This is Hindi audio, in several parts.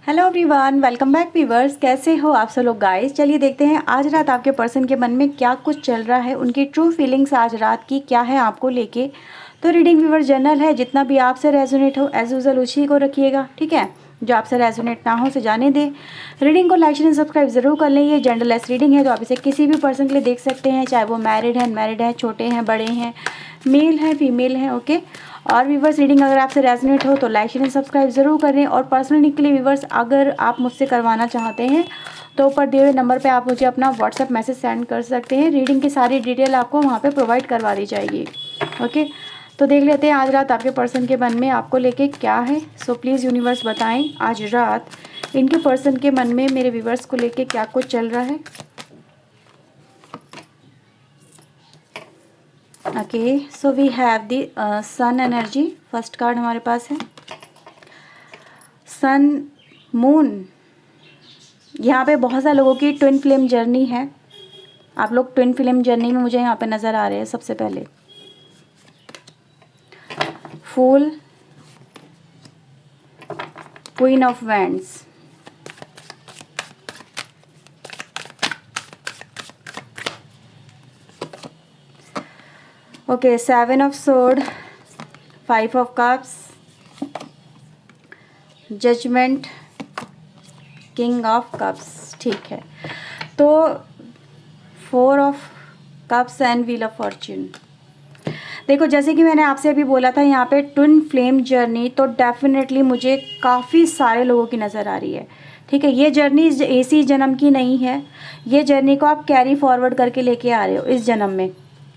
Hello everyone, welcome back viewers. कैसे हो आप सब लोग गाइस। चलिए देखते हैं आज रात आपके पर्सन के मन में क्या कुछ चल रहा है, उनकी ट्रू फीलिंग्स आज रात की क्या है आपको लेके। तो रीडिंग व्यूअर्स जनरल है, जितना भी आपसे रेजोनेट हो एज यूजुअल उसी को रखिएगा, ठीक है। जो आपसे रेजोनेट ना हो उसे जाने दें। रीडिंग को लाइक शेयर सब्सक्राइब जरूर कर लें। ये जनरलेस रीडिंग है, तो आप इसे किसी भी पर्सन के लिए देख सकते हैं, चाहे वो मैरिड है, अनमैरिड है, छोटे हैं, बड़े हैं, मेल है, फीमेल है, ओके। और व्यूवर्स रीडिंग अगर आपसे रेजोनेट हो तो लाइक शेयर सब्सक्राइब जरूर करें। और पर्सनली के लिए व्यूवर्स अगर आप मुझसे करवाना चाहते हैं तो ऊपर दिए हुए नंबर पे आप मुझे अपना व्हाट्सएप मैसेज सेंड कर सकते हैं। रीडिंग की सारी डिटेल आपको वहाँ पे प्रोवाइड करवा दी जाएगी, ओके। तो देख लेते हैं आज रात आपके पर्सन के मन में आपको लेके क्या है। सो प्लीज़ यूनिवर्स बताएं आज रात इनके पर्सन के मन में मेरे व्यूवर्स को लेके क्या कुछ चल रहा है। Okay, so we have the sun energy. First card हमारे पास है सन मून। यहाँ पे बहुत सारे लोगों की ट्विन फ्लेम जर्नी है। आप लोग ट्विन फ्लेम जर्नी में मुझे यहाँ पे नज़र आ रहे हैं। सबसे पहले fool, queen of wands, okay, seven of sword, five of cups, judgement, king of cups, ठीक है। तो four of cups and wheel of fortune. देखो जैसे कि मैंने आपसे अभी बोला था यहाँ पे ट्विन फ्लेम जर्नी, तो डेफिनेटली मुझे काफ़ी सारे लोगों की नज़र आ रही है, ठीक है। ये जर्नी इसी जन्म की नहीं है, ये जर्नी को आप कैरी फॉरवर्ड करके लेके आ रहे हो इस जन्म में,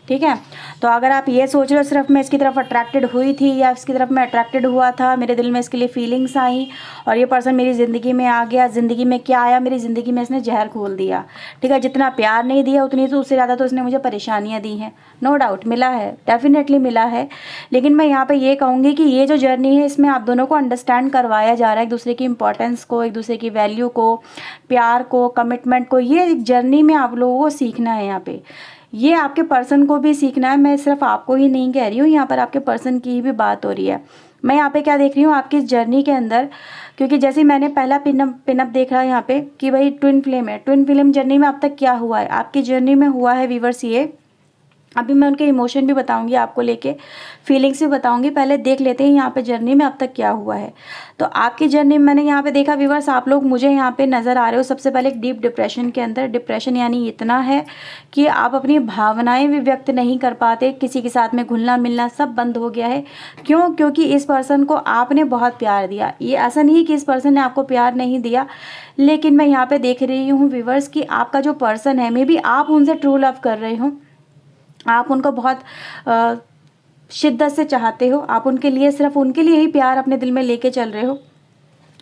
ठीक है। तो अगर आप ये सोच रहे हो सिर्फ मैं इसकी तरफ अट्रैक्टेड हुई थी या इसकी तरफ मैं अट्रैक्टेड हुआ था, मेरे दिल में इसके लिए फीलिंग्स आई और ये पर्सन मेरी ज़िंदगी में आ गया, ज़िंदगी में क्या आया, मेरी ज़िंदगी में इसने जहर खोल दिया, ठीक है। जितना प्यार नहीं दिया उतनी तो उससे ज़्यादा तो इसने मुझे परेशानियाँ दी हैं, नो डाउट मिला है, डेफिनेटली मिला है। लेकिन मैं यहाँ पर ये कहूँगी कि ये जो जर्नी है इसमें आप दोनों को अंडरस्टैंड करवाया जा रहा है, एक दूसरे की इंपॉर्टेंस को, एक दूसरे की वैल्यू को, प्यार को, कमिटमेंट को। ये जर्नी में आप लोगों को सीखना है, यहाँ पे ये आपके पर्सन को भी सीखना है। मैं सिर्फ आपको ही नहीं कह रही हूँ, यहाँ पर आपके पर्सन की भी बात हो रही है। मैं यहाँ पे क्या देख रही हूँ आपकी इस जर्नी के अंदर, क्योंकि जैसे मैंने पहला पिनअप देखा है यहाँ पे कि भाई ट्विन फ्लेम है। ट्विन फ्लेम जर्नी में अब तक क्या हुआ है आपकी जर्नी में हुआ है व्यूवर्स, ये अभी मैं उनके इमोशन भी बताऊंगी आपको लेके, फीलिंग्स भी बताऊंगी। पहले देख लेते हैं यहाँ पे जर्नी में अब तक क्या हुआ है। तो आपकी जर्नी में मैंने यहाँ पे देखा व्यूवर्स, आप लोग मुझे यहाँ पे नज़र आ रहे हो सबसे पहले एक डीप डिप्रेशन के अंदर। डिप्रेशन यानी इतना है कि आप अपनी भावनाएं भी व्यक्त नहीं कर पाते, किसी के साथ में घुलना मिलना सब बंद हो गया है। क्यों? क्योंकि इस पर्सन को आपने बहुत प्यार दिया। ये ऐसा नहीं है कि इस पर्सन ने आपको प्यार नहीं दिया, लेकिन मैं यहाँ पे देख रही हूँ व्यूवर्स कि आपका जो पर्सन है, मे बी आप उनसे ट्रू लव कर रहे हो, आप उनको बहुत शिद्दत से चाहते हो, आप उनके लिए सिर्फ उनके लिए ही प्यार अपने दिल में लेके चल रहे हो।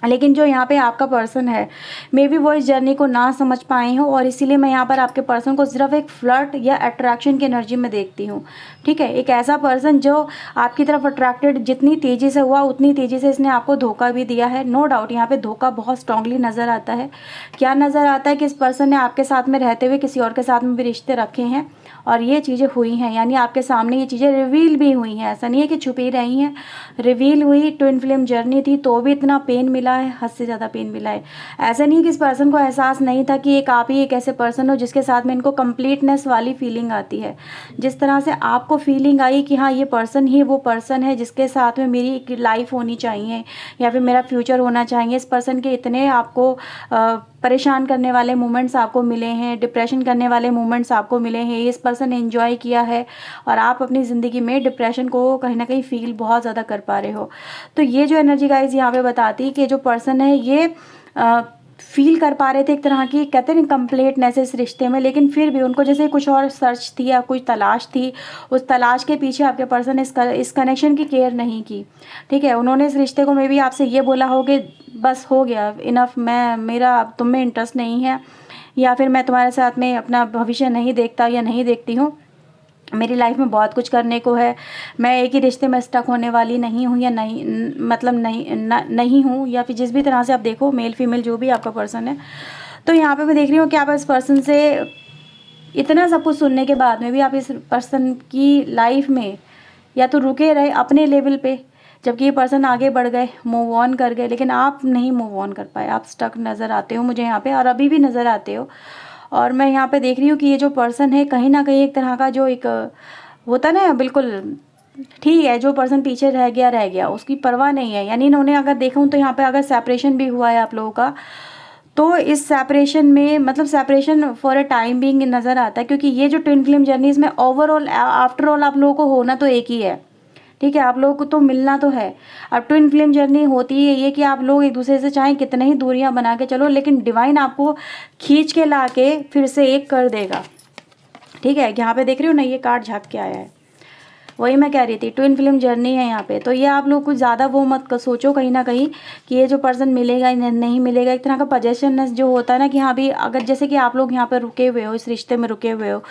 लेकिन जो यहाँ पे आपका पर्सन है, मे बी वो इस जर्नी को ना समझ पाए हो, और इसीलिए मैं यहाँ पर आपके पर्सन को सिर्फ एक फ्लर्ट या अट्रैक्शन की एनर्जी में देखती हूँ, ठीक है। एक ऐसा पर्सन जो आपकी तरफ अट्रैक्टेड जितनी तेज़ी से हुआ उतनी तेज़ी से इसने आपको धोखा भी दिया है। नो डाउट यहाँ पे धोखा बहुत स्ट्रांगली नज़र आता है। क्या नज़र आता है कि इस पर्सन ने आपके साथ में रहते हुए किसी और के साथ में भी रिश्ते रखे हैं और ये चीज़ें हुई हैं, यानी आपके सामने ये चीज़ें रिवील भी हुई हैं। ऐसा नहीं है कि छुपी रही हैं, रिवील हुई। ट्विन फ्लेम जर्नी थी तो भी इतना पेन मिला है, हद से ज़्यादा पेन मिला है। ऐसा नहीं कि इस पर्सन को एहसास नहीं था कि एक आप ही एक ऐसे पर्सन हो जिसके साथ में इनको कंप्लीटनेस वाली फीलिंग आती है। जिस तरह से आपको फीलिंग आई कि हाँ ये पर्सन ही वो पर्सन है जिसके साथ में मेरी एक लाइफ होनी चाहिए या फिर मेरा फ्यूचर होना चाहिए। इस पर्सन के इतने आपको परेशान करने वाले मोमेंट्स आपको मिले हैं, डिप्रेशन करने वाले मोमेंट्स आपको मिले हैं, इस पर्सन ने एंजॉय किया है और आप अपनी ज़िंदगी में डिप्रेशन को कहीं ना कहीं फील बहुत ज़्यादा कर पा रहे हो। तो ये जो एनर्जी गाइज यहाँ पे बताती है कि जो पर्सन है ये फील कर पा रहे थे एक तरह की, कहते हैं कंप्लीटनेस इस रिश्ते में, लेकिन फिर भी उनको जैसे कुछ और सर्च थी या कुछ तलाश थी, उस तलाश के पीछे आपके पर्सन ने इस कनेक्शन की केयर नहीं की, ठीक है। उन्होंने इस रिश्ते को मे भी आपसे ये बोला हो कि बस हो गया, इनफ, मेरा तुम में इंटरेस्ट नहीं है, या फिर मैं तुम्हारे साथ में अपना भविष्य नहीं देखता या नहीं देखती हूँ, मेरी लाइफ में बहुत कुछ करने को है, मैं एक ही रिश्ते में स्टक होने वाली नहीं हूँ या नहीं, मतलब नहीं हूँ, या फिर जिस भी तरह से आप देखो, मेल फीमेल जो भी आपका पर्सन है। तो यहाँ पे मैं देख रही हूँ कि आप इस पर्सन से इतना सब कुछ सुनने के बाद में भी आप इस पर्सन की लाइफ में या तो रुके रहे अपने लेवल पे, जबकि ये पर्सन आगे बढ़ गए, मूव ऑन कर गए, लेकिन आप नहीं मूव ऑन कर पाए, आप स्टक नज़र आते हो मुझे यहाँ पे, और अभी भी नज़र आते हो। और मैं यहाँ पे देख रही हूँ कि ये जो पर्सन है कहीं ना कहीं एक तरह का जो एक होता ना, बिल्कुल ठीक है, जो पर्सन पीछे रह गया उसकी परवाह नहीं है। यानी इन्होंने अगर देखूँ तो यहाँ पे अगर सेपरेशन भी हुआ है आप लोगों का, तो इस सेपरेशन में मतलब separation for a time being नज़र आता है, क्योंकि ये जो ट्विन फ्लेम जर्नी इसमें ओवरऑल आफ्टर ऑल आप लोगों को होना तो एक ही है, ठीक है, आप लोगों को तो मिलना तो है। अब ट्विन फ्लेम जर्नी होती है ये कि आप लोग एक दूसरे से चाहे कितने ही दूरियां बना के चलो, लेकिन डिवाइन आपको खींच के ला के फिर से एक कर देगा, ठीक है। यहाँ पे देख रही हो ना, ये कार्ड झाँक के आया है, वही मैं कह रही थी, ट्विन फिल्म जर्नी है यहाँ पे। तो ये आप लोग कुछ ज़्यादा वो मत सोचो कहीं ना कहीं कि ये जो पर्सन मिलेगा नहीं मिलेगा। एक तरह का पजेशननेस जो होता है ना कि हाँ भी, अगर जैसे कि आप लोग यहाँ पे रुके हुए हो, इस रिश्ते में रुके हुए हो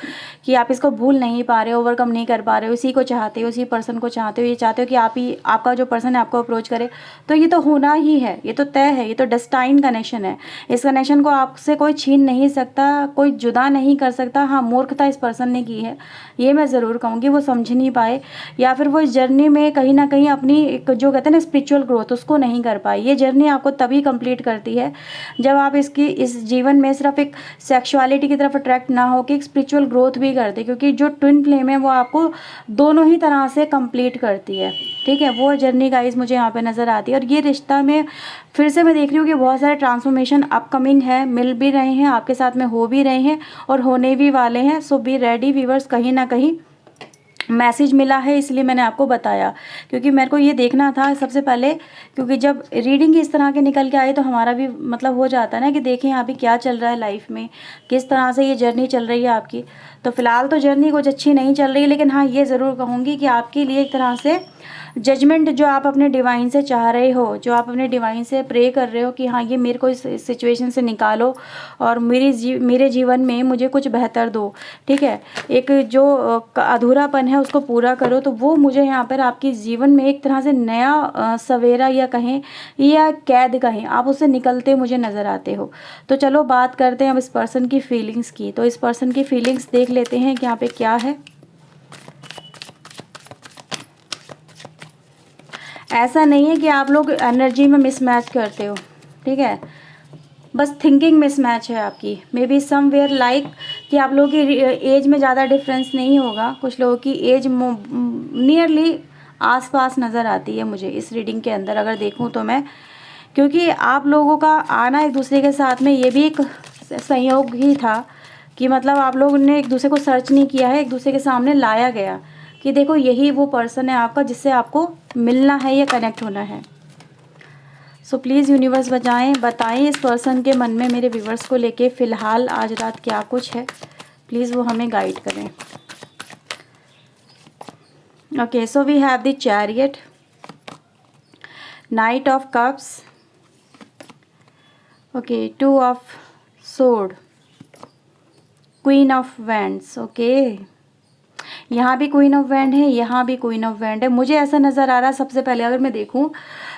कि आप इसको भूल नहीं पा रहे हो, ओवरकम नहीं कर पा रहे हो, इसी को चाहते हो, इसी पर्सन को चाहते हो, ये चाहते हो कि आप ही, आपका जो पर्सन है आपको अप्रोच करे, तो ये तो होना ही है, ये तो तय है, ये तो डेस्टाइन कनेक्शन है। इस कनेक्शन को आपसे कोई छीन नहीं सकता, कोई जुदा नहीं कर सकता। हाँ, मूर्खता इस पर्सन ने की है, ये मैं ज़रूर कहूँगी, वो समझ नहीं पाए, या फिर वो इस जर्नी में कहीं ना कहीं अपनी एक जो कहते हैं ना स्पिरिचुअल ग्रोथ, उसको नहीं कर पाए। ये जर्नी आपको तभी कंप्लीट करती है जब आप इस जीवन में सिर्फ एक सेक्सुअलिटी की तरफ अट्रैक्ट ना हो कि एक स्पिरिचुअल ग्रोथ भी करते, क्योंकि जो ट्विन फ्लेम है वो आपको दोनों ही तरह से कंप्लीट करती है, ठीक है। वो जर्नी गाइस मुझे यहाँ पे नज़र आती है। और ये रिश्ता में फिर से मैं देख रही हूँ कि बहुत सारे ट्रांसफॉर्मेशन अपकमिंग है, मिल भी रहे हैं, आपके साथ में हो भी रहे हैं और होने भी वाले हैं। सो बी रेडी व्यूअर्स, कहीं ना कहीं मैसेज मिला है, इसलिए मैंने आपको बताया, क्योंकि मेरे को ये देखना था सबसे पहले, क्योंकि जब रीडिंग इस तरह के निकल के आए तो हमारा भी मतलब हो जाता है ना कि देखें अभी क्या चल रहा है लाइफ में, किस तरह से ये जर्नी चल रही है आपकी। तो फिलहाल तो जर्नी कुछ अच्छी नहीं चल रही है, लेकिन हाँ ये ज़रूर कहूँगी कि आपके लिए एक तरह से जजमेंट जो आप अपने डिवाइन से चाह रहे हो, जो आप अपने डिवाइन से प्रे कर रहे हो कि हाँ ये मेरे को इस सिचुएशन से निकालो और मेरे जीवन में मुझे कुछ बेहतर दो, ठीक है, एक जो अधूरापन है उसको पूरा करो, तो वो मुझे यहाँ पर आपके जीवन में एक तरह से नया सवेरा या कहें या कैद कहें, आप उससे निकलते मुझे नज़र आते हो। तो चलो बात करते हैं अब इस पर्सन की फीलिंग्स की। तो इस पर्सन की फीलिंग्स देख लेते हैं कि यहाँ पे क्या है। ऐसा नहीं है कि आप लोग एनर्जी में मिसमैच करते हो, ठीक है, बस थिंकिंग मिसमैच है आपकी। मे बी समवेयर लाइक कि आप लोगों की एज में ज़्यादा डिफरेंस नहीं होगा, कुछ लोगों की एज नियरली आसपास नज़र आती है मुझे इस रीडिंग के अंदर अगर देखूं तो मैं, क्योंकि आप लोगों का आना एक दूसरे के साथ में ये भी एक संयोग ही था कि मतलब आप लोगों ने एक दूसरे को सर्च नहीं किया है, एक दूसरे के सामने लाया गया कि देखो यही वो पर्सन है आपका जिससे आपको मिलना है या कनेक्ट होना है। सो प्लीज़ यूनिवर्स बताएं इस पर्सन के मन में मेरे व्यूवर्स को लेके फ़िलहाल आज रात क्या कुछ है, प्लीज़ वो हमें गाइड करें। Okay, so we have the chariot, knight of cups, okay, 2 of sword, queen of wands. Okay, यहाँ भी क्वीन ऑफ वैंड है, यहाँ भी क्वीन ऑफ वैंड है। मुझे ऐसा नज़र आ रहा है सबसे पहले अगर मैं देखूँ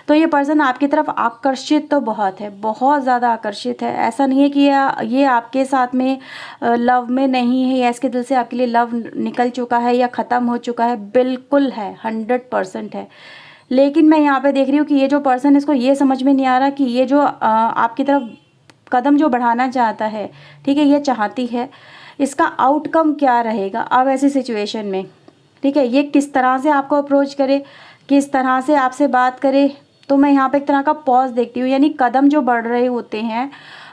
तो ये पर्सन आपकी तरफ आकर्षित तो बहुत है, बहुत ज़्यादा आकर्षित है। ऐसा नहीं है कि ये आपके साथ में लव में नहीं है या इसके दिल से आपके लिए लव निकल चुका है या ख़त्म हो चुका है, बिल्कुल है, 100% है। लेकिन मैं यहाँ पे देख रही हूँ कि ये जो पर्सन, इसको ये समझ में नहीं आ रहा कि ये जो आपकी तरफ कदम जो बढ़ाना चाहता है, ठीक है, ये चाहती है, इसका आउटकम क्या रहेगा अब ऐसी सिचुएशन में, ठीक है, ये किस तरह से आपको अप्रोच करे, किस तरह से आपसे बात करे। तो मैं यहाँ पे एक तरह का पॉज देखती हूँ, यानी कदम जो बढ़ रहे होते हैं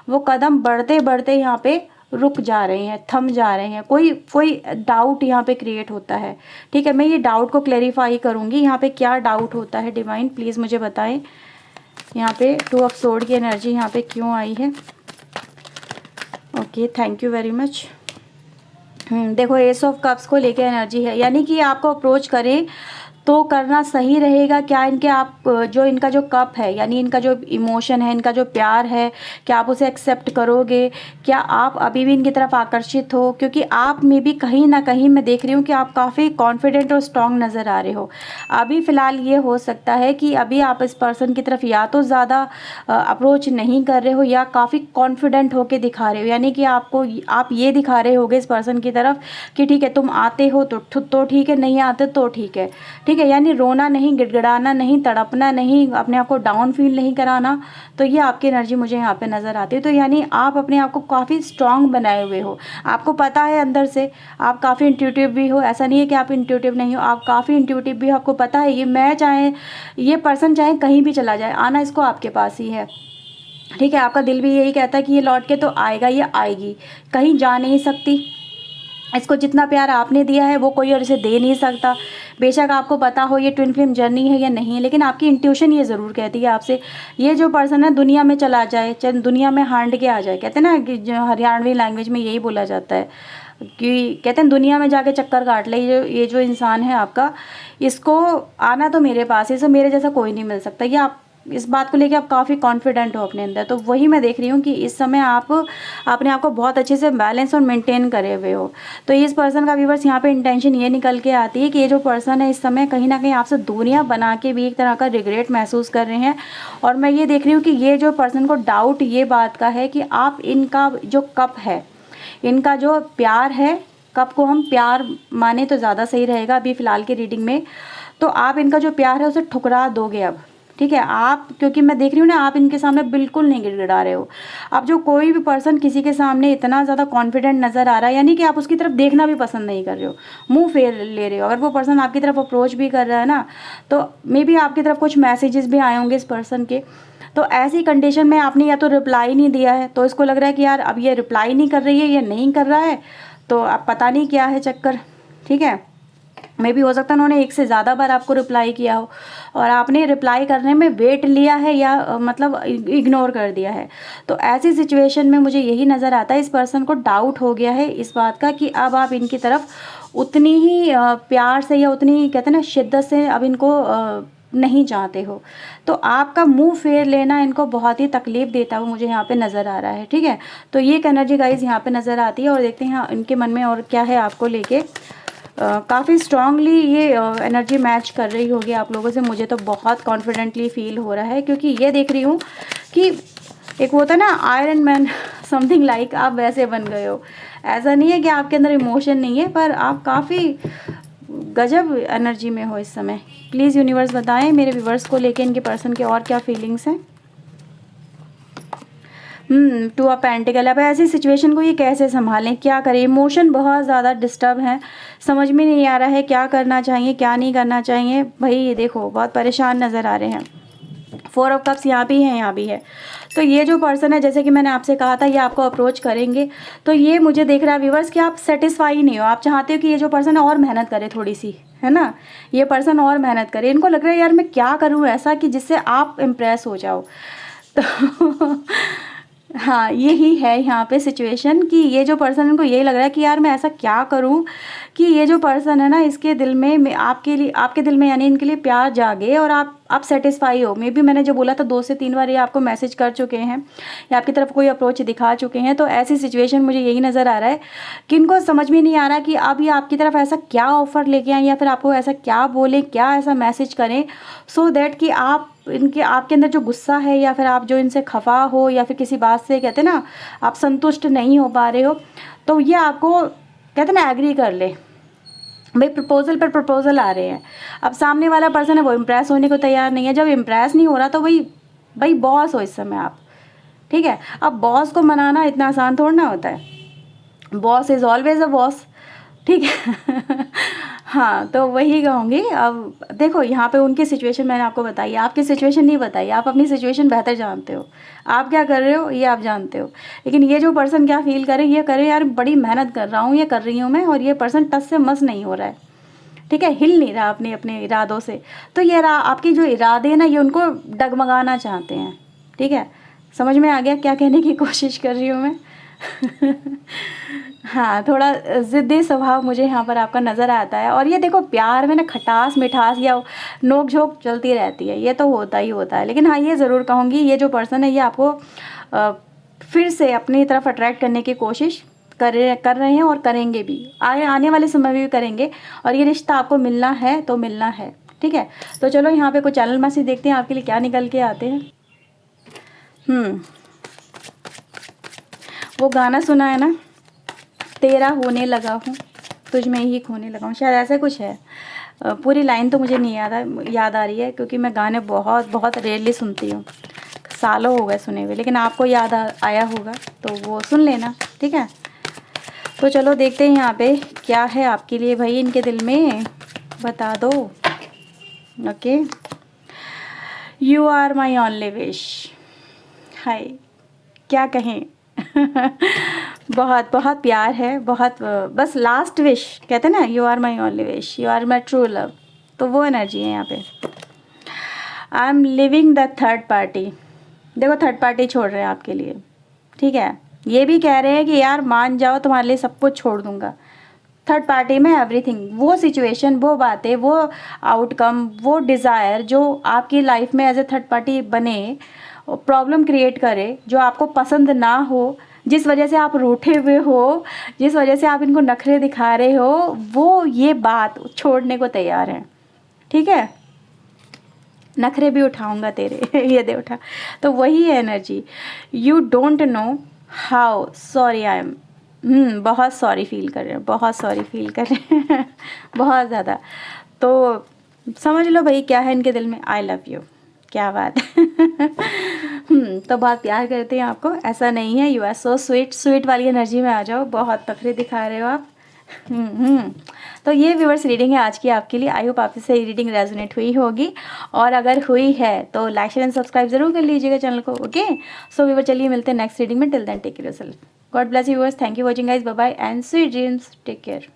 वो कदम बढ़ते बढ़ते यहाँ पे रुक जा रहे हैं, थम जा रहे हैं, कोई डाउट यहाँ पे क्रिएट होता है, ठीक है। मैं ये डाउट को क्लैरिफाई करूँगी, यहाँ पे क्या डाउट होता है डिवाइन प्लीज़ मुझे बताएं। यहाँ पे 2 ऑफ सोर्ड की एनर्जी यहाँ पे क्यों आई है। Okay, thank you very much. देखो एस ऑफ कप्स को लेके एनर्जी है, यानी कि आपको अप्रोच करें तो करना सही रहेगा क्या, इनके आप जो इनका जो कप है, यानी इनका जो इमोशन है, इनका जो प्यार है, क्या आप उसे एक्सेप्ट करोगे, क्या आप अभी भी इनकी तरफ आकर्षित हो, क्योंकि आप में भी कहीं ना कहीं मैं देख रही हूँ कि आप काफ़ी कॉन्फिडेंट और स्ट्रॉन्ग नज़र आ रहे हो। अभी फ़िलहाल ये हो सकता है कि अभी आप इस पर्सन की तरफ या तो ज़्यादा अप्रोच नहीं कर रहे हो या काफ़ी कॉन्फिडेंट होके दिखा रहे हो, यानी कि आप ये दिखा रहे होगे इस पर्सन की तरफ कि ठीक है तुम आते हो तो ठीक है, नहीं आते तो ठीक है, ठीक ठीक है, यानी रोना नहीं, गिड़गिड़ाना नहीं, तड़पना नहीं, अपने आप को डाउन फील नहीं कराना। तो ये आपकी एनर्जी मुझे यहाँ पे नज़र आती है। तो यानी आप अपने आप को काफ़ी स्ट्रांग बनाए हुए हो, आपको पता है अंदर से, आप काफ़ी इंट्यूटिव भी हो, ऐसा नहीं है कि आप इंट्यूटिव नहीं हो, आप काफ़ी इंट्यूटिव भी हो। आपको पता है ये पर्सन चाहे कहीं भी चला जाए, आना इसको आपके पास ही है, ठीक है। आपका दिल भी यही कहता है कि ये लौट के तो आएगा, ये आएगी, कहीं जा नहीं सकती। इसको जितना प्यार आपने दिया है वो कोई और इसे दे नहीं सकता। बेशक आपको पता हो ये ट्विन फ्लेम जर्नी है या नहीं, लेकिन आपकी इंट्यूशन ये ज़रूर कहती है आपसे, ये जो पर्सन है दुनिया में चला जाए, चाहे दुनिया में हांड के आ जाए। कहते हैं ना कि जो हरियाणवी लैंग्वेज में यही बोला जाता है कि कहते हैं दुनिया में जाके चक्कर काट ले, ये जो इंसान है आपका, इसको आना तो मेरे पास, इसे मेरे जैसा कोई नहीं मिल सकता। ये आप इस बात को लेके आप काफ़ी कॉन्फिडेंट हो अपने अंदर। तो वही मैं देख रही हूँ कि इस समय आप अपने आप को बहुत अच्छे से बैलेंस और मेंटेन करे हुए हो। तो इस पर्सन का व्यूअर्स यहाँ पे इंटेंशन ये निकल के आती है कि ये जो पर्सन है इस समय कहीं ना कहीं आपसे दूरियाँ बना के भी एक तरह का रिग्रेट महसूस कर रहे हैं। और मैं ये देख रही हूँ कि ये जो पर्सन को डाउट ये बात का है कि आप इनका जो कप है, इनका जो प्यार है, कप को हम प्यार माने तो ज़्यादा सही रहेगा अभी फ़िलहाल की रीडिंग में। तो आप इनका जो प्यार है उसे ठुकरा दोगे अब, ठीक है। आप, क्योंकि मैं देख रही हूँ ना, आप इनके सामने बिल्कुल नहीं गिड़गिड़ा रहे हो। अब जो कोई भी पर्सन किसी के सामने इतना ज़्यादा कॉन्फिडेंट नज़र आ रहा है, यानी कि आप उसकी तरफ देखना भी पसंद नहीं कर रहे हो, मुंह फेर ले रहे हो। अगर वो पर्सन आपकी तरफ अप्रोच भी कर रहा है ना, तो मे बी आपकी तरफ कुछ मैसेजेस भी आए होंगे इस पर्सन के। तो ऐसी कंडीशन में आपने या तो रिप्लाई नहीं दिया है, तो इसको लग रहा है कि यार अब ये रिप्लाई नहीं कर रही है, ये नहीं कर रहा है, तो अब पता नहीं क्या है चक्कर, ठीक है। मे भी हो सकता है उन्होंने एक से ज़्यादा बार आपको रिप्लाई किया हो और आपने रिप्लाई करने में वेट लिया है या मतलब इग्नोर कर दिया है। तो ऐसी सिचुएशन में मुझे यही नज़र आता है, इस पर्सन को डाउट हो गया है इस बात का कि अब आप इनकी तरफ उतनी ही प्यार से या उतनी कहते हैं ना शिद्दत से अब इनको नहीं चाहते हो। तो आपका मुंह फेर लेना इनको बहुत ही तकलीफ़ देता हुआ मुझे यहाँ पे नज़र आ रहा है, ठीक है। तो ये एनर्जी गाइज यहाँ पे नज़र आती है और देखते हैं इनके मन में और क्या है आपको लेके। काफ़ी स्ट्रांगली ये एनर्जी मैच कर रही होगी आप लोगों से, मुझे तो बहुत कॉन्फिडेंटली फील हो रहा है, क्योंकि ये देख रही हूँ कि एक होता है ना आयरन मैन, समथिंग लाइक आप वैसे बन गए हो। ऐसा नहीं है कि आपके अंदर इमोशन नहीं है, पर आप काफ़ी गजब एनर्जी में हो इस समय। प्लीज़ यूनिवर्स बताएं मेरे व्यूवर्स को लेके इनके पर्सन के और क्या फीलिंग्स हैं। Two of pentacle. अब ऐसी सिचुएशन को ये कैसे संभालें, क्या करें, इमोशन बहुत ज़्यादा डिस्टर्ब हैं, समझ में नहीं आ रहा है क्या करना चाहिए क्या नहीं करना चाहिए। भाई ये देखो बहुत परेशान नज़र आ रहे हैं। 4 ऑफ कप्स यहाँ भी है, यहाँ भी है। तो ये जो पर्सन है, जैसे कि मैंने आपसे कहा था, ये आपको अप्रोच करेंगे। तो ये मुझे देख रहा है व्यूवर्स कि आप सेटिस्फाई नहीं हो, आप चाहते हो कि ये जो पर्सन है और मेहनत करे थोड़ी सी, है ना, ये पर्सन और मेहनत करे। इनको लग रहा है यार मैं क्या करूँ ऐसा कि जिससे आप इम्प्रेस हो जाओ। तो हाँ, यही है यहाँ पे सिचुएशन कि ये जो पर्सन, इनको यही लग रहा है कि यार मैं ऐसा क्या करूँ कि ये जो पर्सन है ना, इसके दिल में आपके लिए, आपके दिल में यानी इनके लिए प्यार जागे और आप सेटिस्फाई हो। मे बी मैंने जो बोला था 2 से 3 बार ये आपको मैसेज कर चुके हैं या आपकी तरफ कोई अप्रोच दिखा चुके हैं। तो ऐसी सिचुएशन मुझे यही नज़र आ रहा है कि इनको समझ में नहीं आ रहा कि अब ये आपकी तरफ ऐसा क्या ऑफ़र लेके आए या फिर आपको ऐसा क्या बोलें, क्या ऐसा मैसेज करें सो दैट कि आप आपके अंदर जो गुस्सा है या फिर आप जो इनसे खफा हो या फिर किसी बात से कहते हैं ना आप संतुष्ट नहीं हो पा रहे हो, तो ये आपको कहते हैं ना एग्री कर ले। भाई प्रपोजल पर प्रपोजल आ रहे हैं। अब सामने वाला पर्सन है वो इम्प्रेस होने को तैयार नहीं है। जब इम्प्रेस नहीं हो रहा तो भाई बॉस हो इस समय आप, ठीक है। अब बॉस को मनाना इतना आसान थोड़ा ना होता है, boss is always a boss, ठीक है। हाँ, तो वही कहूँगी। अब देखो यहाँ पे उनकी सिचुएशन मैंने आपको बताई, आपकी सिचुएशन नहीं बताई, आप अपनी सिचुएशन बेहतर जानते हो, आप क्या कर रहे हो ये आप जानते हो। लेकिन ये जो पर्सन क्या फील करे, ये करे यार बड़ी मेहनत कर रहा हूँ, ये कर रही हूँ मैं, और ये पर्सन टस से मस नहीं हो रहा है, ठीक है, हिल नहीं रहा अपने इरादों से। तो ये आपके जो इरादे हैं ना, ये उनको डगमगाना चाहते हैं, ठीक है। समझ में आ गया क्या कहने की कोशिश कर रही हूँ मैं। हाँ, थोड़ा ज़िद्दी स्वभाव मुझे यहाँ पर आपका नज़र आता है। और ये देखो प्यार में ना खटास मिठास या नोक झोंक चलती रहती है, ये तो होता ही होता है। लेकिन हाँ, ये ज़रूर कहूँगी ये जो पर्सन है ये आपको फिर से अपनी तरफ अट्रैक्ट करने की कोशिश कर रहे हैं और करेंगे भी, आने वाले समय में भी करेंगे। और ये रिश्ता आपको मिलना है तो मिलना है, ठीक है। तो चलो यहाँ पे कुछ चैनल मैसेज देखते हैं आपके लिए क्या निकल के आते हैं। वो गाना सुना है ना, तेरा होने लगा हूँ तुझ में ही खोने लगा हूँ, शायद ऐसा कुछ है। पूरी लाइन तो मुझे नहीं याद आ रही है, क्योंकि मैं गाने बहुत बहुत रेयरली सुनती हूँ, सालों हो गए सुने हुए, लेकिन आपको याद आया होगा तो वो सुन लेना, ठीक है। तो चलो देखते हैं यहाँ पे क्या है आपके लिए भाई इनके दिल में, बता दो। Okay, you are my only wish. हाय, क्या कहें बहुत बहुत प्यार है, बहुत, बस लास्ट विश कहते हैं ना, you are my only wish, you are my true love, तो वो एनर्जी है यहाँ पे। I am living the third party. देखो थर्ड पार्टी छोड़ रहे हैं आपके लिए, ठीक है। ये भी कह रहे हैं कि यार मान जाओ, तुम्हारे लिए सब कुछ छोड़ दूंगा। थर्ड पार्टी में एवरीथिंग, वो सिचुएशन, वो बातें, वो आउटकम, वो डिज़ायर जो आपकी लाइफ में एज ए थर्ड पार्टी बने, प्रॉब्लम क्रिएट करे, जो आपको पसंद ना हो, जिस वजह से आप रूठे हुए हो, जिस वजह से आप इनको नखरे दिखा रहे हो, वो ये बात छोड़ने को तैयार हैं, ठीक है। नखरे भी उठाऊंगा तेरे ये दे उठा, तो वही है energy. You don't know how sorry I am. बहुत सॉरी फील कर रहे हैं, बहुत सॉरी फील कर रहे हैं बहुत ज़्यादा। तो समझ लो भाई क्या है इनके दिल में, आई लव यू। क्या बात है तो बहुत प्यार करते हैं आपको, ऐसा नहीं है। You are so sweet, sweet वाली एनर्जी में आ जाओ, बहुत तफरी दिखा रहे हो आप। तो ये व्यूअर्स रीडिंग है आज की आपके लिए। आई होप आपसे से रीडिंग रेजोनेट हुई होगी, और अगर हुई है तो लाइक शेयर एंड सब्सक्राइब जरूर कर लीजिएगा चैनल को। ओके, सो व्यूअर चलिए मिलते हैं नेक्स्ट रीडिंग में। Till then take care yourself, God bless you viewers, thank you watching guys, bye bye and sweet dreams, take care.